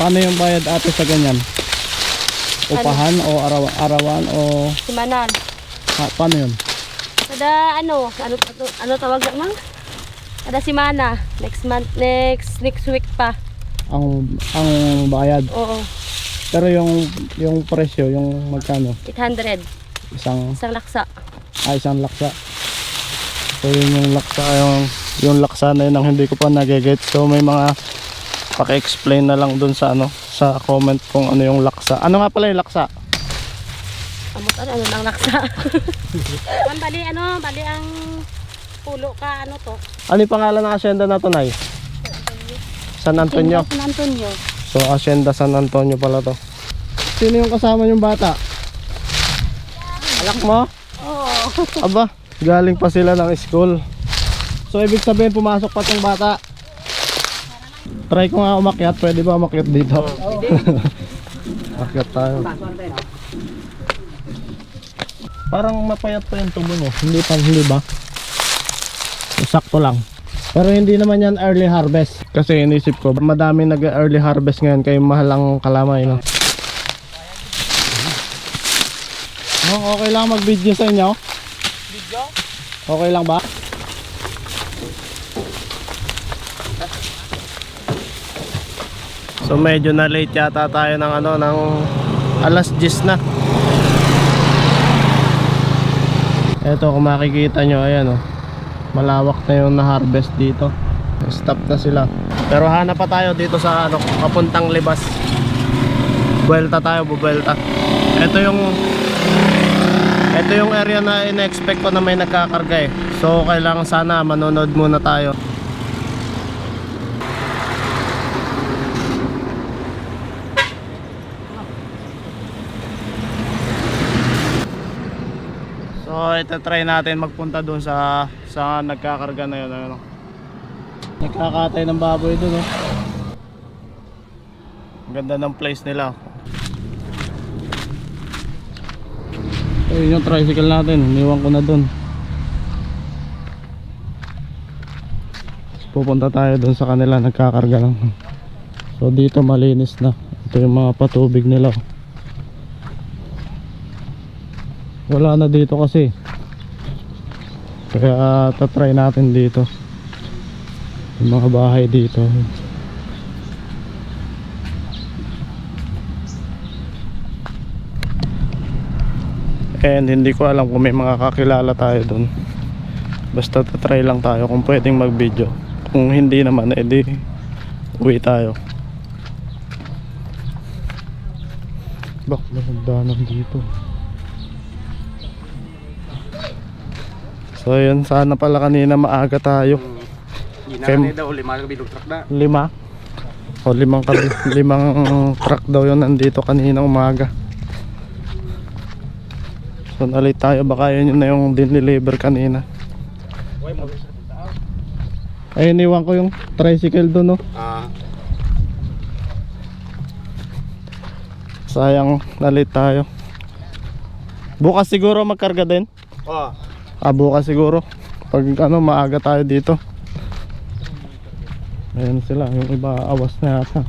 Paano yung bayad ate sa ganyan? Upahan o arawan o Simanal. paano yun? Kada ano tawag naman? Kada simana. Next month, next week pa. Ang bayad. Oo. Pero yung presyo, yung magkano? 800. Isang Laksa. isang laksa. So yun yung laksa, yung laksa na yun ang hindi ko pa nagigets. So may mga paki-explain na lang dun sa sa comment kung ano yung laksa. Ano nga pala yung laksa? Ano lang laksa. bali ang pulo ka to. Ano yung pangalan ng asyenda na to, Nay? San Antonio. San Antonio. So asyenda San Antonio pala to. Sino yung kasama yung bata? Alak mo? Oo. Aba, galing pa sila ng school. So ibig sabihin pumasok pa tong bata. Try ko nga umakyat. Pwede ba umakyat dito? Umakyat tayo. Parang mapayat pa yung tubo mo. Hindi ba? Sakto lang. Pero hindi naman yan early harvest. Kasi inisip ko madami nag-early harvest ngayon. Kaya mahal ang kalamay, no? Oh, okay lang mag-video sa inyo? Video? Okay lang ba? So medyo na late yata tayo ng ng alas 10 na. Eto kung makikita nyo, ayan malawak na yung na-harvest dito. Stop na sila. Pero hanap pa tayo dito sa papuntang Libas. Buwelta tayo, buwelta. Ito yung area na in-expect ko na may nagkakarga So kailangan sana manonood muna tayo. So ito try natin magpunta doon sa nagkakarga na yun. Nagkakatay ng baboy doon. Ang ganda ng place nila. Ayun yung tricycle natin, iniwan ko na doon. Pupunta tayo doon sa kanila, nagkakarga lang. So dito malinis na. Ito yung mga patubig nila. Wala na dito kasi. Kaya tatry natin dito. Yung mga bahay dito. And hindi ko alam kung may mga kakilala tayo dun. Basta tatry lang tayo kung pwedeng mag video. Kung hindi naman edi uwi tayo. Bak, magdanan dito. So yun, sana pala kanina maaga tayo. Hindi na daw, 5 kabilog truck na. 5? O 5 truck daw yun nandito kanina umaga. So nalit tayo, baka yun na yung dineliver kanina. Ay, iniwan ko yung tricycle doon, no? Sayang, nalit tayo. Bukas siguro magkarga din? Bukas siguro. Pag maaga tayo dito. Ayan sila, yung iba awas na yata.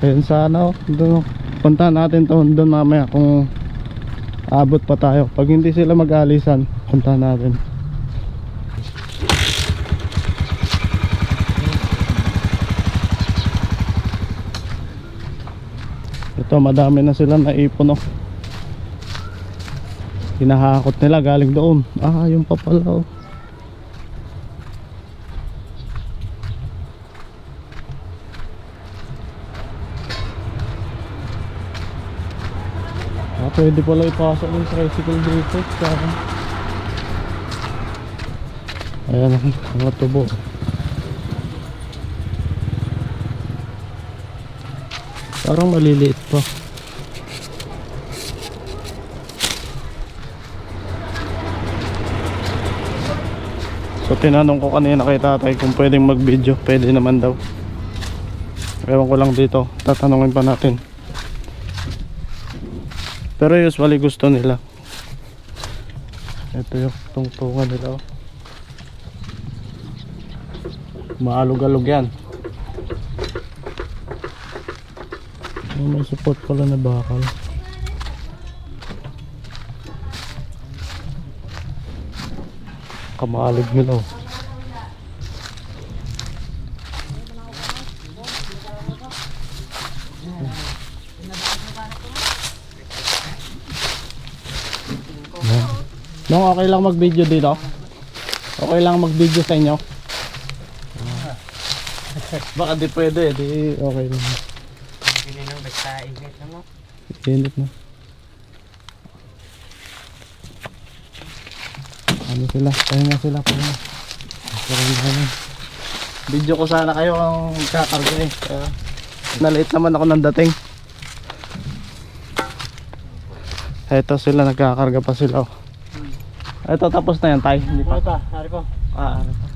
Ayun sana doon, punta natin to doon mamaya kung abot pa tayo. Pag hindi sila mag-alisan, punta natin. Ito madami na sila naipon, hinahakot nila galing doon. Yung pa pala, pwede pala ipasok yung tricycle dito. Ayan ang mga tubo. Parang maliliit pa. So tinanong ko kanina kay tatay kung pwedeng mag video. Pwede naman daw. Ewan ko lang dito, tatanungin pa natin. Pero usually gusto nila. Ito yung tungtungan nila. Maalog-alog yan. Oh, may support pala na bakal. Kamaalig nila. Oh. Nung okay lang mag-video dito? Okay lang mag-video sa inyo? Baka di pwede, di okay lang. Hindi nang basta init na mo. Init na. Ano sila? Pahinga sila, pahinga. Video ko sana kayo ang kakarga eh. Kaya nalate naman ako ng dating. Eto sila, nagkakarga pa sila. Oh. Ito tapos na yan, tay. Hindi pa. Hari ko. Ano pa?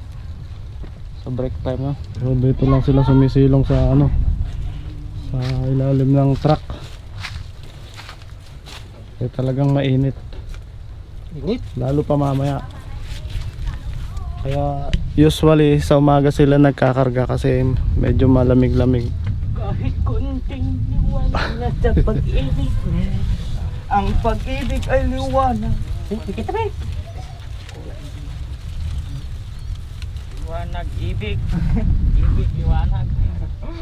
Sa break time na. So dito lang sila sumisilong sa ano, sa ilalim ng truck. Eh talagang mainit. Init? Lalo pa mamaya. Kaya usually sa umaga sila nagkakarga kasi medyo malamig-lamig. Kahit kunting liwanag na sa pag-ibig, ang pag-ibig ay liwanag. Kita ba? Liwanag, ibig. Ibig, liwanag.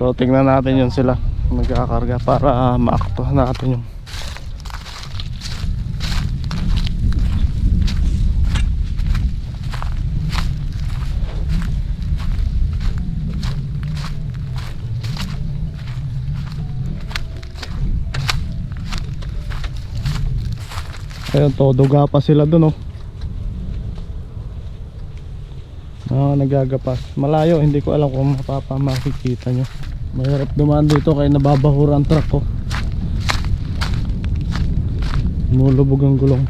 So tingnan natin yun sila nagkakarga para maakto natin yung ayun, todoga pa sila dun oh. Nagagapas. Malayo, hindi ko alam kung makikita nyo. Mahirap dumaan dito kaya nababahura ang truck ko. Mulubog ang gulong.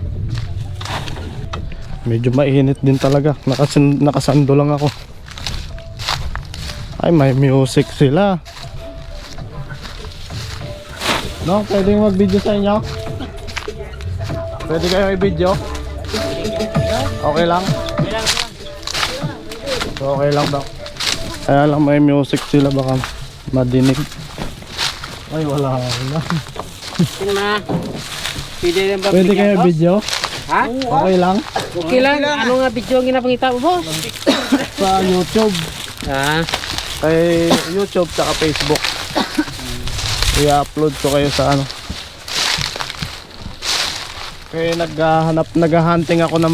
Medyo mainit din talaga. Nakasando lang ako. Ay, may music sila. No, pwedeng mag-video sa inyo? Pwede kayo i-video? Okay lang? So okay lang daw. Kaya lang may music sila baka madinig. Ay wala. Sino na? Pwede rin ba? Pwede kayo video? Ha? Okay lang? Okay lang. Ano nga video ang ginapangita mo, boss? Sa YouTube. Ah. Kay YouTube tsaka Facebook. I-upload ko kayo sa ano. Kaya naghahunting ako ng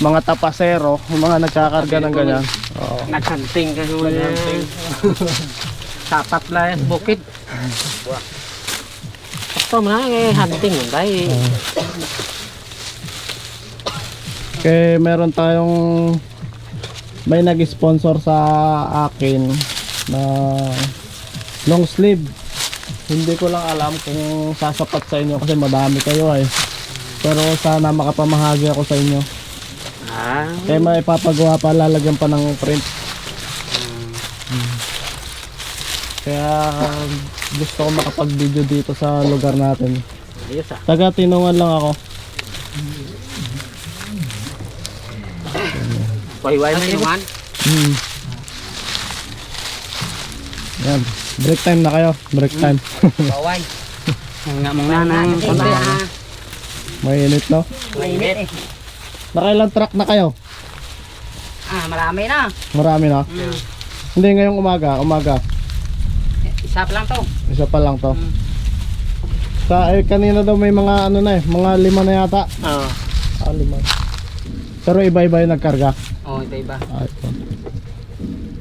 mga tapasero, mga nagkakarga ng ganyan. Oo. Naghanting ka naman. Naghanting. Tapat lang yung bukid. Ito mo na, hunting mo dahil. Kaya meron tayong may nag-sponsor sa akin na long sleeve. Hindi ko lang alam kung sasapat sa inyo kasi madami kayo eh. Pero sana makapamahagi ako sa inyo. Ah. Kaya may papagawa pa, lalagyan pa ng print. Kaya gusto ko makapag-video dito sa lugar natin. Ayos ah. Taga Tinungan lang ako. Wayway mo naman. Yan. Break time na kayo. Break time. Baway. Nga mong nanang konti ah. May init no? Mainit eh. Nakailang truck na kayo? Ah, marami na. Marami na? Hindi ngayong umaga. Isa pa lang to. Isa pa lang to. Sa kanina daw may mga ano na eh, mga 5 na yata. Oo. 5. Pero iba-iba yung nagkarga. Oo, iba-iba. Ito.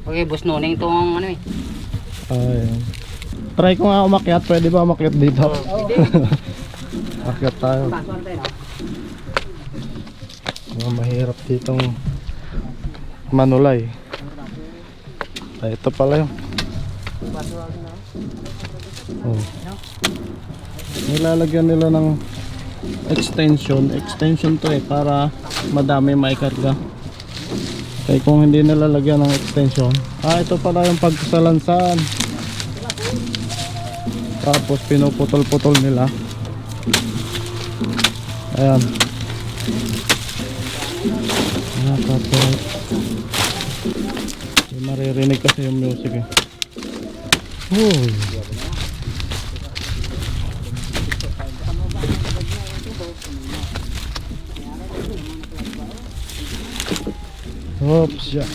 Okay, boss Noning tong ano eh. Ayun. Try ko nga umakyat, pwede ba umakyat dito? Akyat tayo. Pasok tayo, no? Mahirap ditong manulay. Ay, ito pala yun. Oh. Nilalagyan nila ng extension to eh para madami maikarga. Kaya kung hindi nilalagyan ng extension, ito pala yung pagsalansan. Tapos pinuputol-putol nila. Ayan. Nakapot. Maririnig kasi yung music eh. Uy. Oops, ya.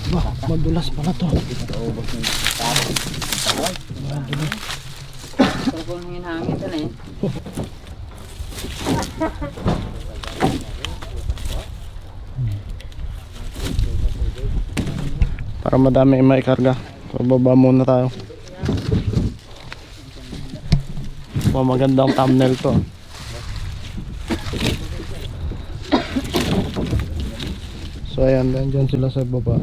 Bah, madulas pala to. Hangin ito na eh. Para madami yung maikarga. So, baba muna tayo. Magandang thumbnail to. So ayan, dyan sila sa baba.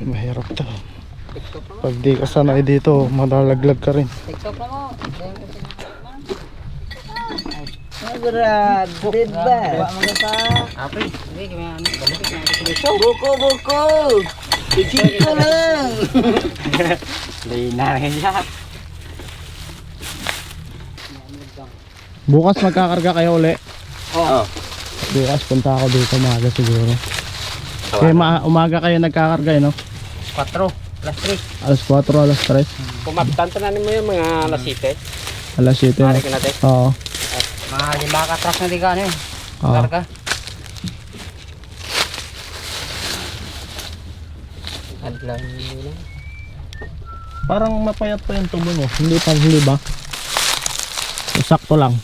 Mahirap to. Pag di ka sanay dito, malalaglag ka rin. TikTok na mo. Grab, diba? Bawa mo ka sa... Ape? Hindi, kaya ano, balik na. Buko! Ichito lang! Lina rin siya. Bukas magkakarga kayo uli. Oo. Bukas punta ako dito umaga siguro. Kaya umaga kayo nagkakarga no? 4, alas 3. Alas 4, alas 3. Kumaptanta na mo yung mga alas 7. Alas 7 no? Mari ka natin. Oo. Mga 5 katras na di ka ano eh. Oo. Karga. Adlan yun. Parang mapayat pa yung tubo mo. Hindi ba? Sakto lang.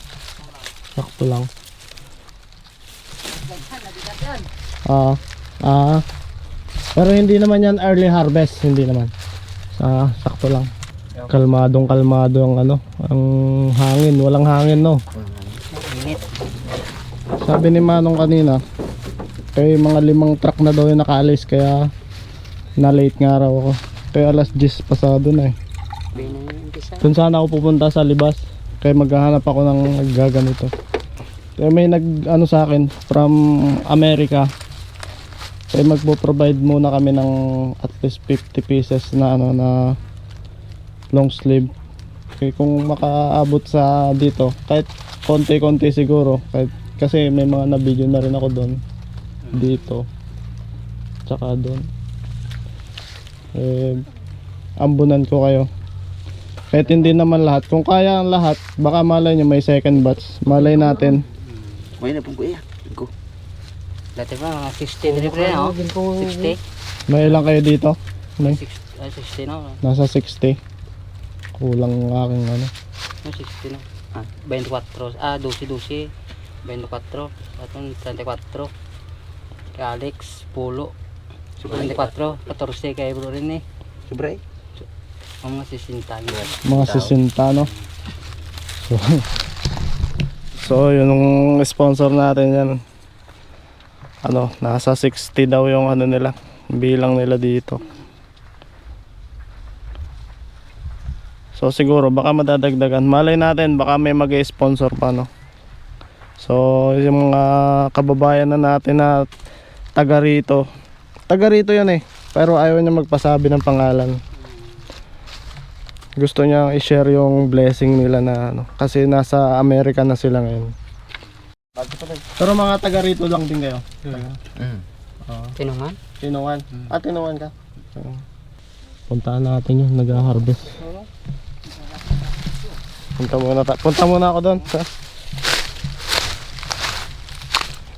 Pero hindi naman yan early harvest, hindi naman. Sakto lang. Kalmadong ang ang hangin, walang hangin no. Init. Sabi ni Manong kanina, kaya mga 5 truck na daw yung nakaalis kaya na late nga raw ako. Kaya alas 10 pasado na eh. Doon sana ako pupunta sa Libas. Kaya maghahanap ako ng gaganito. Kaya may sa akin from America. Kaya magpo-provide muna kami ng at least 50 pieces na na long sleeve. Kaya kung makaabot sa dito, kahit konti-konti siguro, kahit kasi may mga na-video na rin ako doon. Dito. Tsaka doon. Ambunan ko kayo. Kahit hindi naman lahat. Kung kaya ang lahat, baka malay nyo may second batch. Malay natin. May na pong kuya. Dati pa mga 60 rin rin ako. 60. May ilang kayo dito? May? 60 na ako. Nasa 60. Kulang ang aking 60 na. 24. 12. 24. Atong 34. Kay Alex, Pulo. 24. 14 kay bro rin eh. Sobre? Mga 60. Mga 60 no? So yun ang sponsor natin yan. Nasa 60 daw yung nila, bilang nila dito. So siguro baka madadagdagan. Malay natin baka may mag-sponsor pa no. So yung mga kababayan na natin na taga rito yan eh, pero ayaw niya magpasabi ng pangalan. Gusto niya i-share yung blessing nila na kasi nasa Amerika na sila ngayon. Pero mga taga rito lang din kayo. Tinungan? Tinungan. Tinungan ka. Puntaan natin yun, nag-harvest. Punta muna ako doon.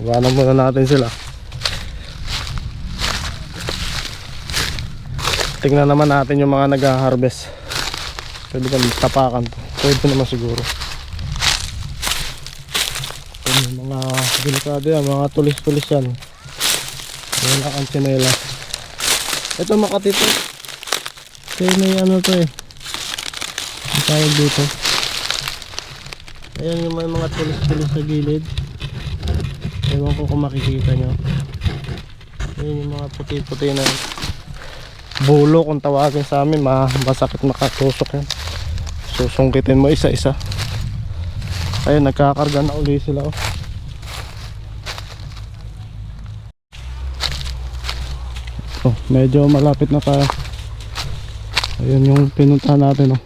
Iwanan muna natin sila. Tingnan naman natin yung mga nag-harvest. Pwede kang tapakan to. Pwede naman siguro. Yung mga delikado yan, mga tulis-tulis yan. Wala kang tsinelas. Ito Makati to. Kaya may to eh. Ang tawag dito. Ayan yung may mga tulis-tulis sa gilid. Ewan ko kung makikita nyo. Ayan yung mga puti-puti na bulo kung tawagin sa amin. Masakit makatusok yan. Susungkitin mo isa-isa. Ayun, nagkakarga na uli sila Oh, medyo malapit na tayo. Ayun yung pinuntahan natin, oh.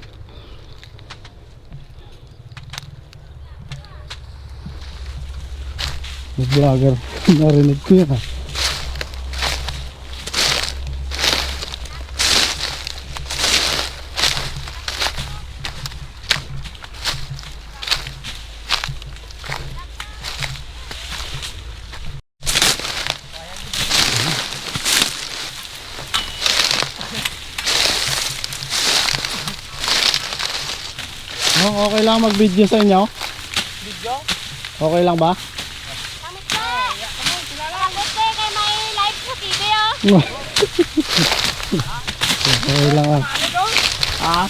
May vlogger. Narinig ko yan, ah. Oh, okay lang mag-video sa inyo? Video? Okay lang ba? Kamit ko! Kamit ko kay may live sa TV oh! Okay lang ah. Ah?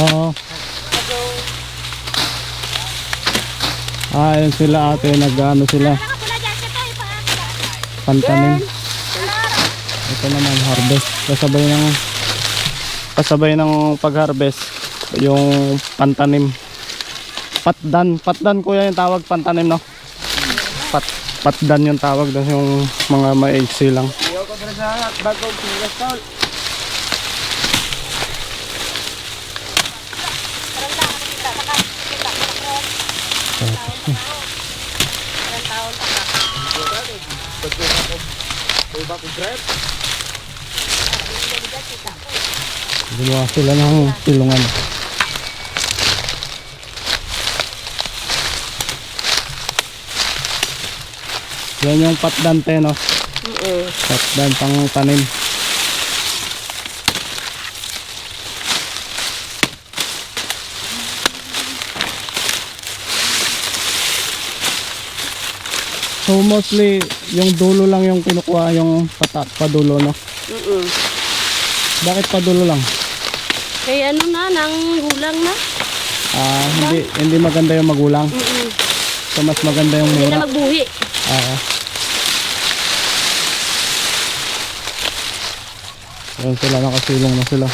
Oo. Ayun sila ate, nag-ano sila, pantanim. Ito naman harvest, kasabay ng pag-harvest yung pantanim. Patdan kuya yung tawag, pantanim no? Patdan yung tawag doon, yung mga maiksi lang. Ayoko na sa bagong pilas tol. Gumawa sila ng silungan. Yan yung patdante no? Patdan pang tanim. So mostly yung dulo lang yung kinukuha, yung padulo no? Bakit padulo lang? Kaya ano na, nang hulang na. Hindi maganda yung magulang. So mas maganda yung Hindi mura. na magbuhi. Ayan sila, nakasilong na sila.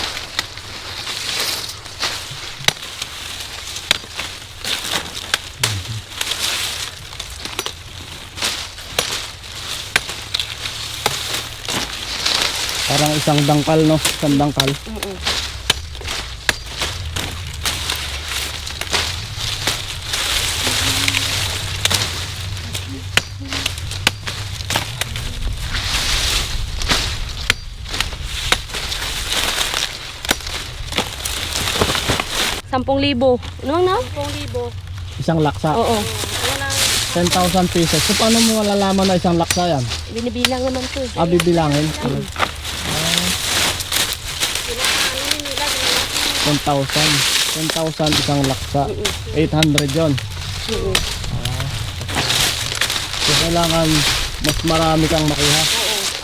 Parang isang dangkal no? Isang dangkal. Sampung libo. Ano na? 10,000. Isang laksa. Oo. 10,000 pesos. So paano mo malalaman na isang laksa yan? Binibilang naman to eh. Bibilangin. 10,000 isang laksa. 800 yon. So kailangan mas marami kang makuha.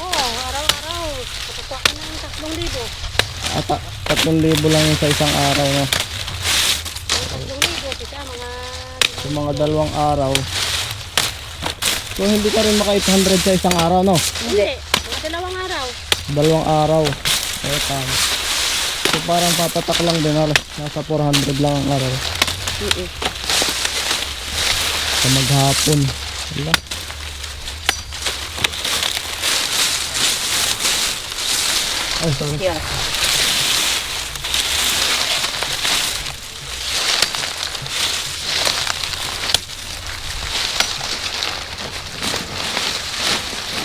Oo, araw-araw. Patutuwa ka ng 3,000. At 3,000 lang yun sa isang araw no? 3,000 kita mga... Sa mga 2 araw. So hindi ka rin maka 800 sa isang araw no? Hindi. Mga 2 araw. 2 araw. Okay, tama. So parang papatak lang din, nasa 400 lang ang araw. Sa maghapon. Wala. Ay, sorry. Yeah.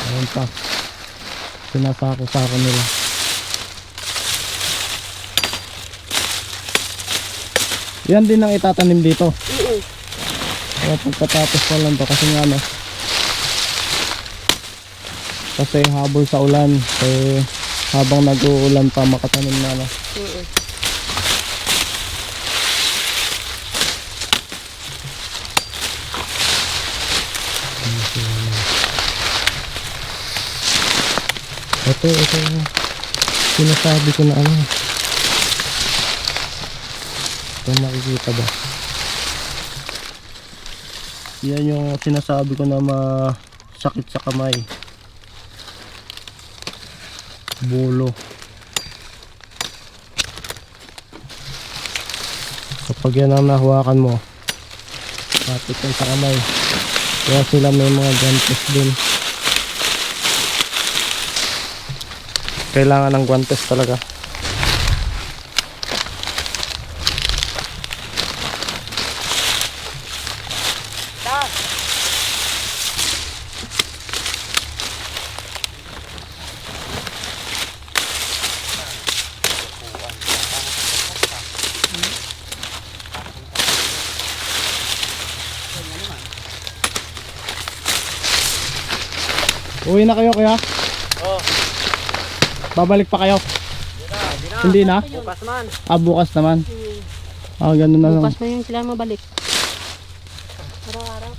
Ayan pa. Sinasako-sako nila. Yan din ang itatanim dito. Kaya pagkatapos pa lang to kasi nga no. Kasi habol sa ulan. Kaya habang nag-uulan pa makatanim na no. Ito sinasabi ko na ano. Ito makikita ba? Yan yung sinasabi ko na masakit sa kamay. bulo. Kapag yan ang nahawakan mo, kapit yan sa kamay. Kaya sila may mga guantes din. Kailangan ng guantes talaga. Uwi na kayo kuya? Oh. Babalik pa kayo? Hindi na? Bukas man. Bukas naman. Ganun na lang. Bukas mo yung sila mabalik. Araw-araw.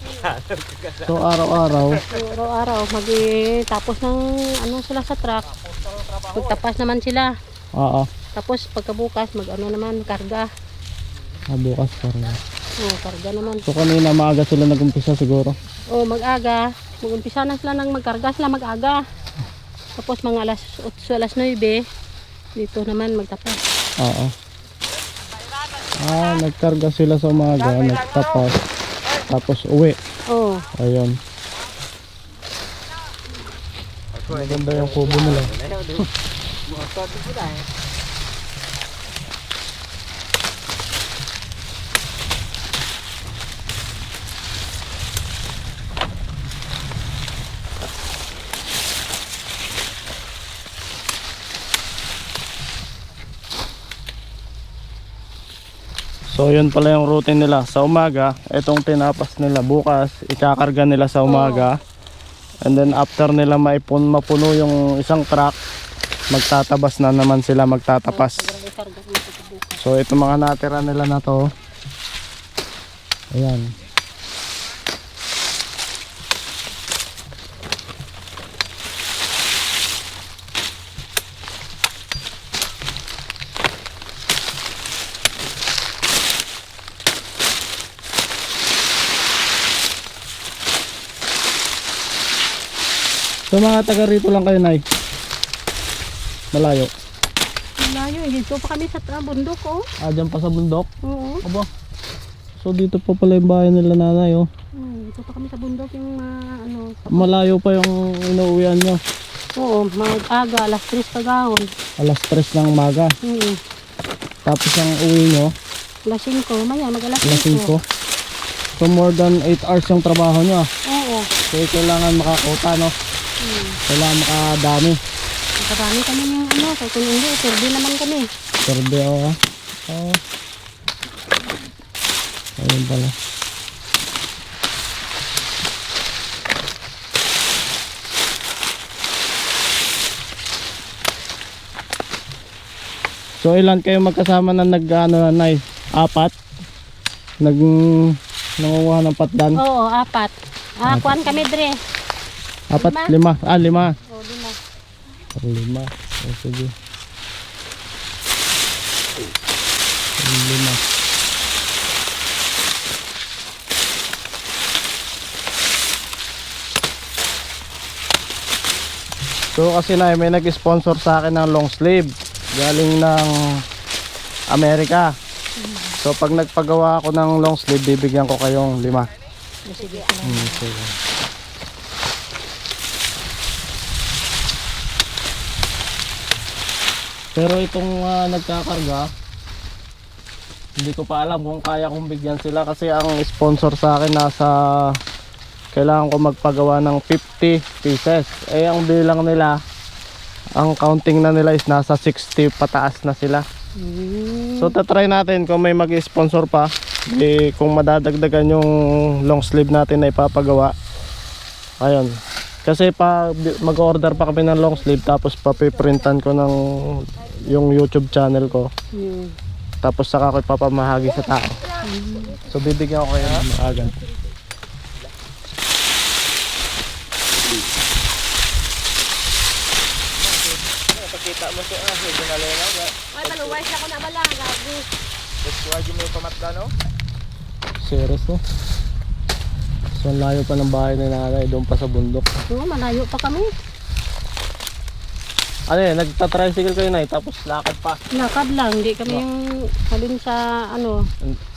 So araw-araw. Araw-araw. Tapos ng ano sila sa truck. Magtapas naman sila. Oo. Tapos pagkabukas mag-ano naman, karga. Bukas pa rin. Karga naman. So kanina maaga sila nag-umpisa siguro. Mag-aga. Mag-umpisa na sila ng magkarga sila mag-aga. Tapos mga alas 8, alas 9, dito naman magtapas. Oo. Nagkarga sila sa umaga, nagtapas. Tapos uwi. Oo. Ayun. Maganda yung kubo nila. So yun pala yung routine nila sa umaga. Itong tinapas nila bukas, ikakarga nila sa umaga. And then after nila mapuno yung isang truck, magtatabas na naman sila, magtatapas. So itong mga natira nila na to, ayan. So mga taga rito lang kayo, Nay? Malayo? Malayo, dito pa kami sa bundok, oh. Dyan pa sa bundok? Oo. Aba. So dito pa pala yung bahay nila nanay, oh. Dito pa kami sa bundok yung ano. Malayo pa yung inuuwian nyo. Oo, mag-aga, alas 3 pagahon. Alas 3 ng umaga. Tapos ang uwi nyo, Alas 5, maya mag-alas alas 5. 5. So more than 8 hours yung trabaho nyo. Oo. So kailangan makakota, no? Kailangan makadami. Makadami kami ng ano, kaya kung hindi, survey naman kami. Survey, oh. Ayun pala. So ilan kayo magkasama na nag-ano na, Nay? 4? Nangunguha ng patdan? Oo, 4. Kuan kami dre. 4, 5. 5. Oo, 5. 5. Oh, sige. 5. So kasi na may nag-sponsor sa akin ng long sleeve galing ng Amerika. So pag nagpagawa ako ng long sleeve, bibigyan ko kayong 5. Sige. Sige. Pero itong nagkakarga, hindi ko pa alam kung kaya kong bigyan sila kasi ang sponsor sa akin nasa kailangan ko magpagawa ng 50 pieces. Ang bilang nila, ang counting na nila is nasa 60 pataas na sila. So tatry natin kung may mag-sponsor pa, kung madadagdagan yung long sleeve natin na ipapagawa. Ayun. Kasi mag-order pa kami ng long sleeve, tapos papiprintan ko ng yung YouTube channel ko. Tapos saka ko ipapamahagi sa tao. So bibigyan ko kayo ng maaga. Pakita mo siya medyo nalinaw ba? Ay, maluwais ako na bala, gabi. Gusto mo yung pamatda, no? Serious, no? So ang layo pa ng bahay ni nanay, doon pa sa bundok. Oo, malayo pa kami. Ano yun, nagta-tricycle kayo na tapos lakad pa. Lakad lang, hindi kami yung halin sa ano,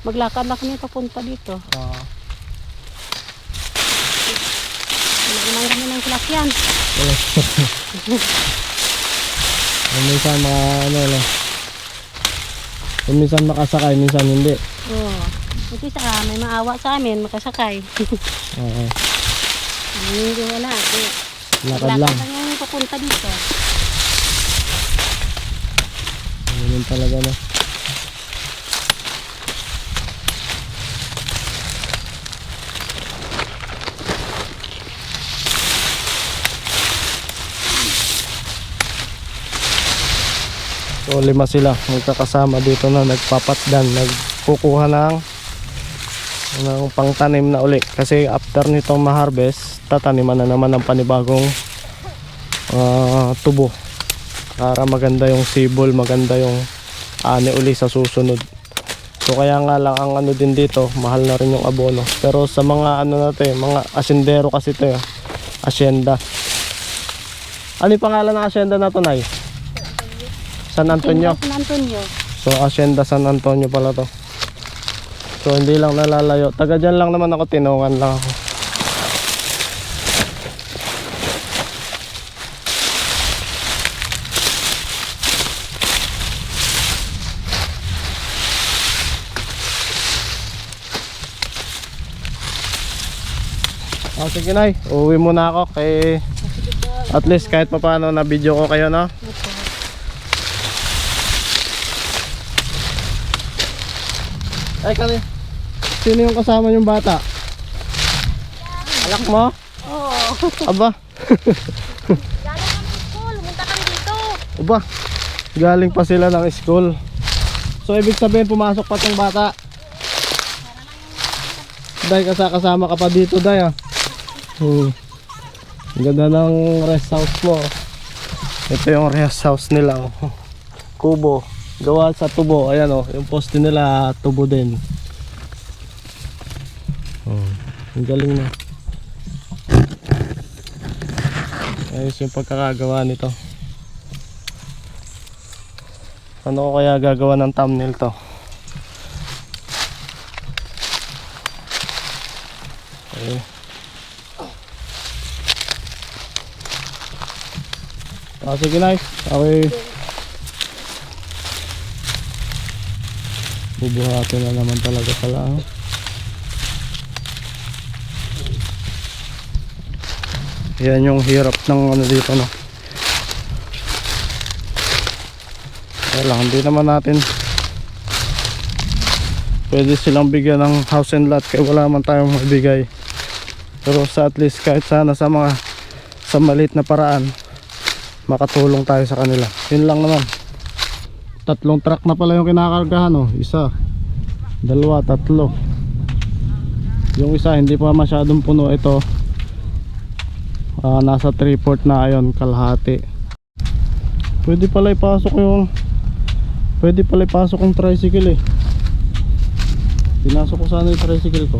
maglakad lang kami papunta dito. Wala naman kami ng klasyan. Minsan mga ano lang. Minsan makasakay, minsan hindi. Oo. Ito may maawa sa amin, makasakay. Oo. Hindi wala. Lakad lang. Lakad lang yung papunta dito. Ganun talaga na. So 5 sila magkakasama dito na nagpapatdan, nagkukuha ng pangtanim na uli kasi after nitong ma-harvest tataniman na naman ng panibagong tubo para maganda yung sibol, maganda yung ani uli sa susunod. So kaya nga lang ang ano din dito, mahal na rin yung abono. Pero sa mga ano natin, mga asendero kasi ito, asyenda. Ano yung pangalan ng asyenda na to, Nay? San Antonio. San Antonio. So asyenda San Antonio pala to. So hindi lang nalalayo. Taga dyan lang naman ako, tinungan lang ako. Sige Nay, uuwi muna ako kay at least kahit papaano na video ko kayo, no? Ay kani, sino yung kasama yung bata? Alak mo? Oo. Aba. Galing kami school, munta kami dito. Aba, galing pa sila ng school. So ibig sabihin pumasok pa tong bata. Day, kasama ka pa dito, Day, ah. Ang ganda ng rest house mo. Ito yung rest house nila, oh. Kubo, gawa sa tubo. Ayan, oh, yung poste nila tubo din. Ang galing na. Ayos yung pagkakagawa nito. Ano ko kaya gagawa ng thumbnail to? Okay. Sige Nay, okay. Bubuhatin na naman talaga pala. Yan yung hirap ng ano dito, no. Kaya lang, hindi naman natin pwede silang bigyan ng house and lot kaya wala man tayong mabigay. Pero sa at least kahit sana sa mga sa maliit na paraan makatulong tayo sa kanila. Yun lang naman. 3 truck na pala yung kinakargahan, oh. 1, 2, 3. Yung isa hindi pa masyadong puno. Ito nasa 3/4 na, ayon, kalahati. Pwede pala ipasok yung tricycle, eh. Pinasok ko sana yung tricycle ko.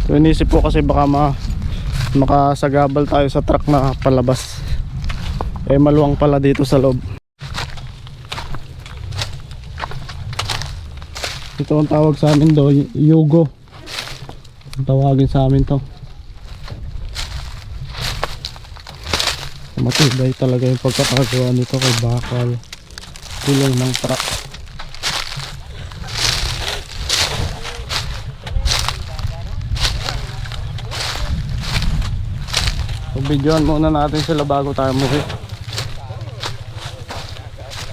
So inisip ko kasi baka makasagabal tayo sa truck na palabas, eh maluwang pala dito sa loob. Ito ang tawag sa amin do, yugo ang tawagin sa amin to. Matibay talaga yung pagkakagawa nito kay bakal tulong ng truck. Videoan muna natin sila bago tayo umuwi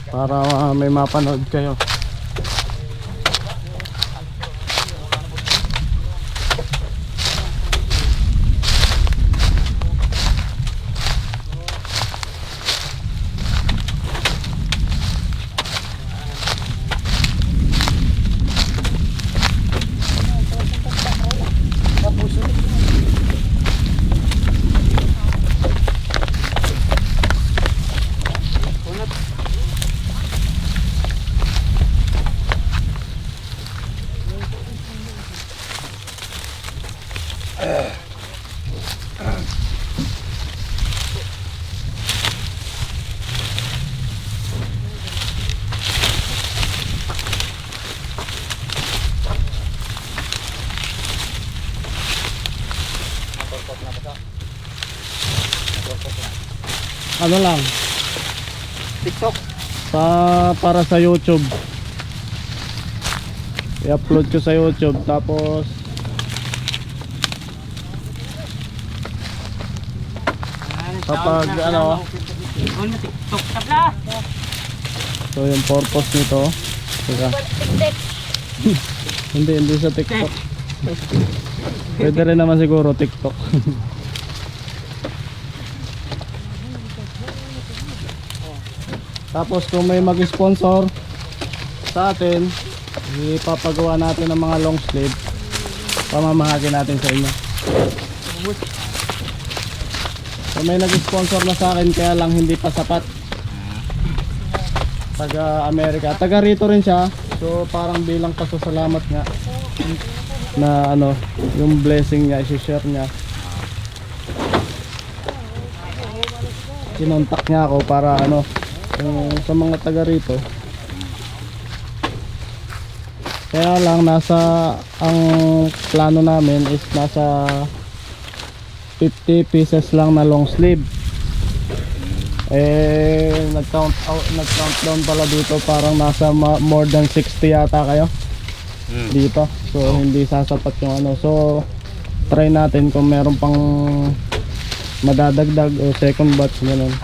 para may mapanood kayo. ano lang, TikTok. para sa YouTube. I-upload ko sa YouTube, tapos kapag ano, TikTok tabla. so yung purpose nito, teka. hindi sa TikTok. Pwede rin naman siguro TikTok. Tapos kung may mag-sponsor sa atin, ipapagawa natin ng mga long sleeve, pamamahagi natin sa inyo. So may nag-sponsor na sa akin, kaya lang hindi pa sapat. Taga Amerika, taga rito rin siya. So parang bilang pasasalamat nga na ano, yung blessing niya i-share niya. Kinontak niya ako para ano, sa mga taga rito. Kaya lang ang plano namin is nasa 50 pieces lang na long sleeve. Nag-count down pala dito, parang nasa more than 60 yata kayo dito. So hindi sasapat yung ano. So try natin kung meron pang madadagdag o second batch ganun.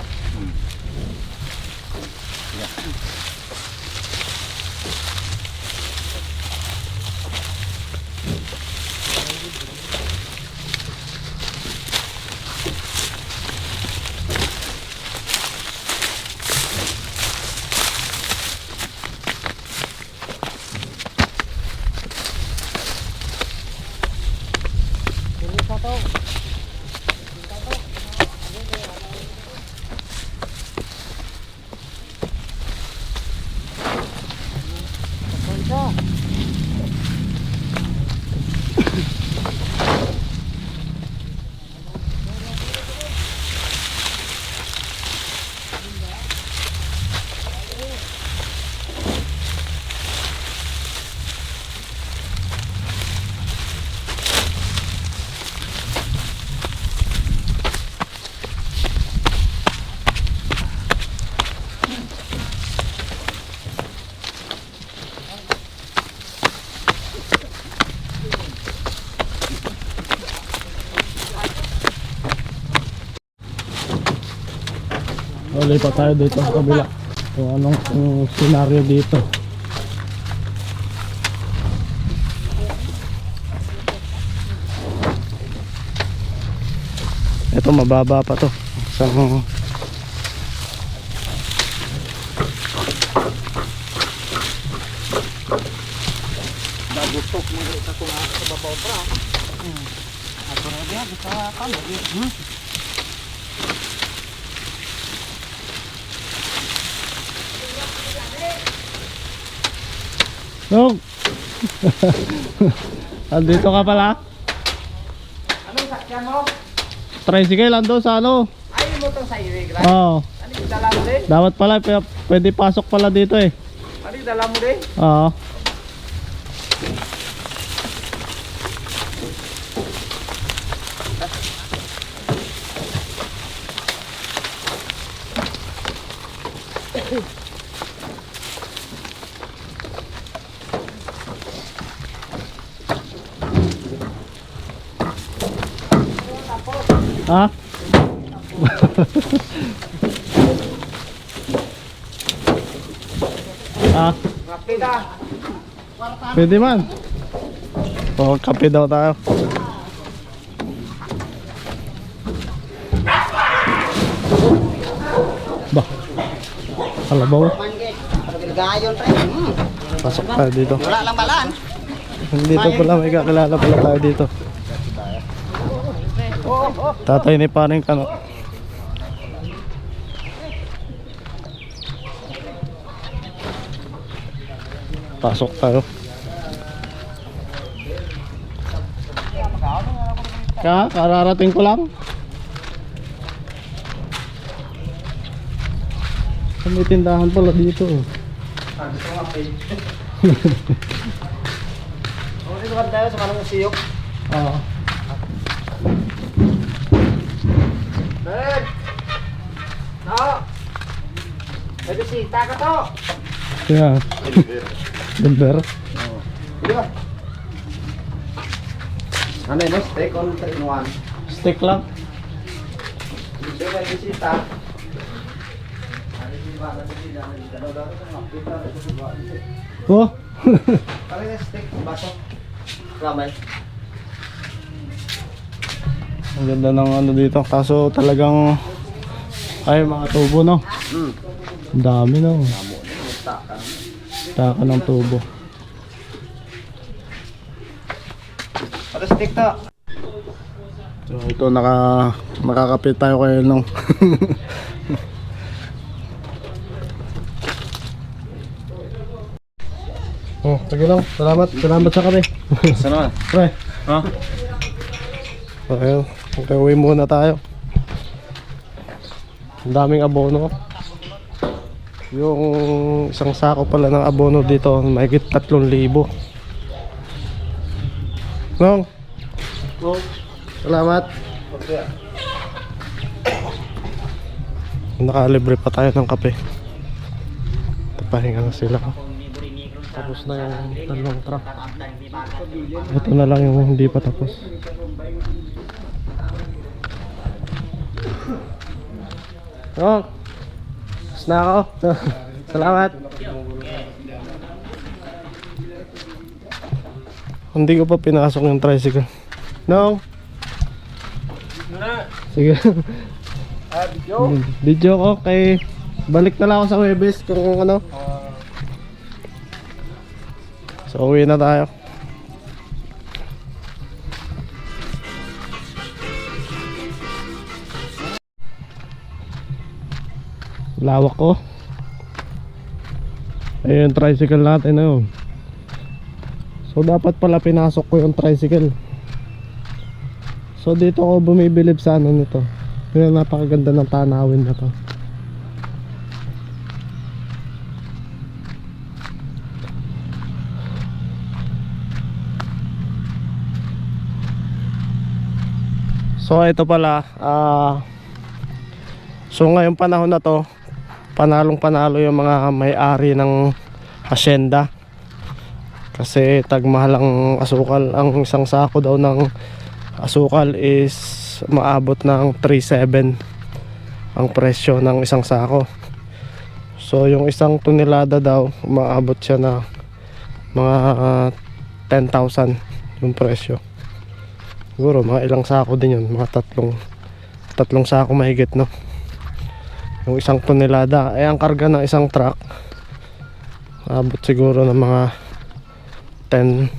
Lipat tayo dito sa kabila kung anong scenario dito. Ito mababa pa to sa Dagutok mo sa kung sa babaw pra. Ato na diha sa kamo. Dong! Andito ka pala? Anong sakyan mo? Tricycle ando sa ano? Ay mo tong sa iwig ra. Oo. Ano dala mo din? Dapat pala pwede pasok pala dito eh. Ano dala mo din? Oo. Ha? Ah, Kape da. pwede man. Oh, kape daw tayo. Bah. Kalabaw. Gayon pre. Pasok tayo dito. Wala lang balaan. Dito pala may kakilala pala tayo dito. Tatay ni paring kano. Pasok tayo. Kararating ko lang. May tindahan pala dito. Dito kan tayo sa kanang siyok. No. Bibisita ka to. Yeah. Deliver. Di ba? Ano yun? Steak on 3 in 1. Stick lang. Hindi ba bisita? Oh. Parang yung steak, baso. Ramay. Ang ganda ng ano dito. Kaso talagang ay mga tubo no. Ang dami no. Taka ng tubo. Parang steak to. So ito nakakapit tayo kayo nung Oh, sige lang. Salamat. Salamat sa kape. Sana? Pre. Ha? Okay, uwi muna tayo. Ang daming abono. Yung isang sako pala ng abono dito, mahigit 3,000. Nong. Salamat. Nakalibre pa tayo ng kape. Pahinga na sila. Tapos na yung dalawang truck. Ito na lang yung hindi pa tapos. Oh, tapos na ako. Salamat. Hindi ko pa pinasok yung tricycle. No? Sige. Video ko kay balik na lang ako sa Webes kung ano. So uwi na tayo. Lawak ko. Ayun yung tricycle natin na yun. So dapat pala pinasok ko yung tricycle. So dito ako bumibilib sa ano nito. Yung napakaganda ng tanawin na to. So ito pala so ngayong panahon na to, panalong panalo yung mga may-ari ng hacienda. Kasi tagmahal ang asukal. Ang isang sako daw ng asukal is maabot ng 3,700 ang presyo ng isang sako. So yung isang tonelada daw maabot siya na mga 10,000 yung presyo. Siguro mga ilang sako din yun, mga tatlong sako mahigit no. Yung isang tonelada ay ang karga ng isang truck abot siguro ng mga 10.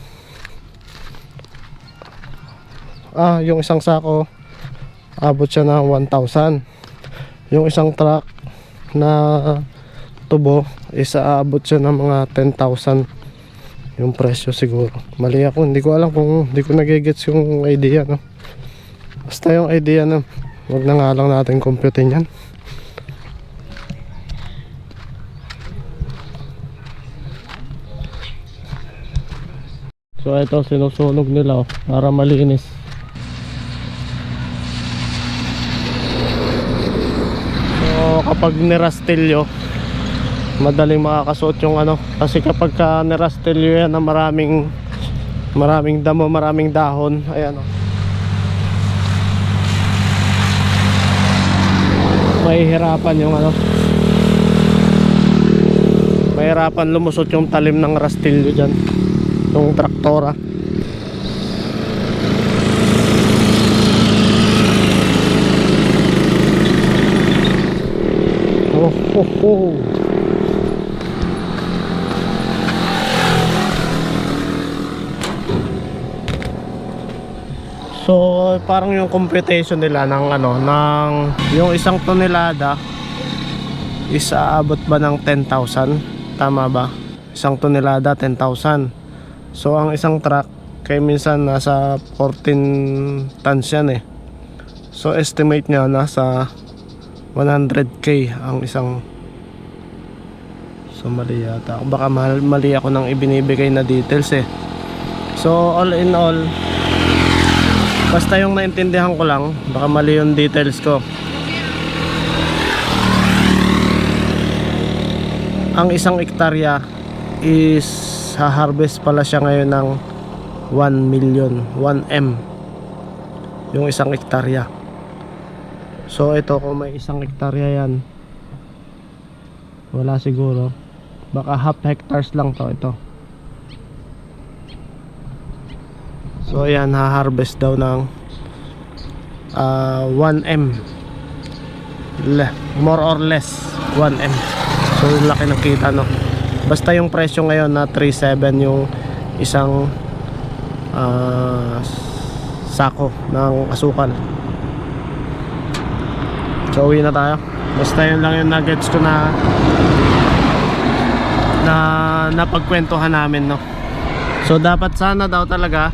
Yung isang sako abot siya ng 1,000. Yung isang truck na tubo is aabot siya ng mga 10,000 yung presyo siguro. Mali ako, hindi ko alam kung hindi ko nagigets yung idea no. Basta yung idea no, wag na nga lang natin computein yan. So ito sinusunog nila para malinis. So kapag nirastilyo madaling makakasuot yung ano, kasi kapag ka nirastilyo yan na maraming damo, maraming dahon, ayan mahihirapan yung ano, mahirapan lumusot yung talim ng rastilyo dyan, yung traktora. Oh. So parang yung computation nila ng ano, ng yung isang tonelada is aabot ba ng 10,000? Tama ba? Isang tonelada 10,000. So ang isang truck kay minsan nasa 14 tons yan eh. So estimate niya nasa 100k ang isang. So mali yata. Baka mali ako ng ibinibigay na details eh. So all in all, basta yung naintindihan ko lang, baka mali yung details ko. ang isang hektarya is ha-harvest pala siya ngayon ng 1 million, 1M yung isang hektarya. So ito, kung may isang hektarya yan, wala siguro, baka half hectares lang to ito. So ayan, ha-harvest daw ng 1M, more or less 1M. So laki ng kita, no? Basta yung presyo ngayon na 3.7 yung isang sako ng asukal. So uwi na tayo. Basta yun lang yung nuggets ko na napagkwentuhan namin, no? So dapat sana daw talaga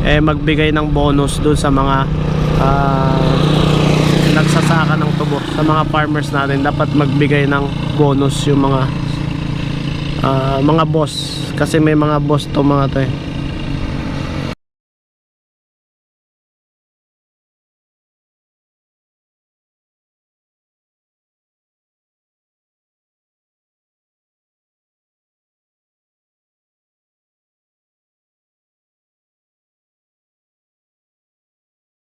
magbigay ng bonus dun sa mga nagsasaka ng tubo, sa mga farmers natin. Dapat magbigay ng bonus yung mga boss, kasi may mga boss to mga to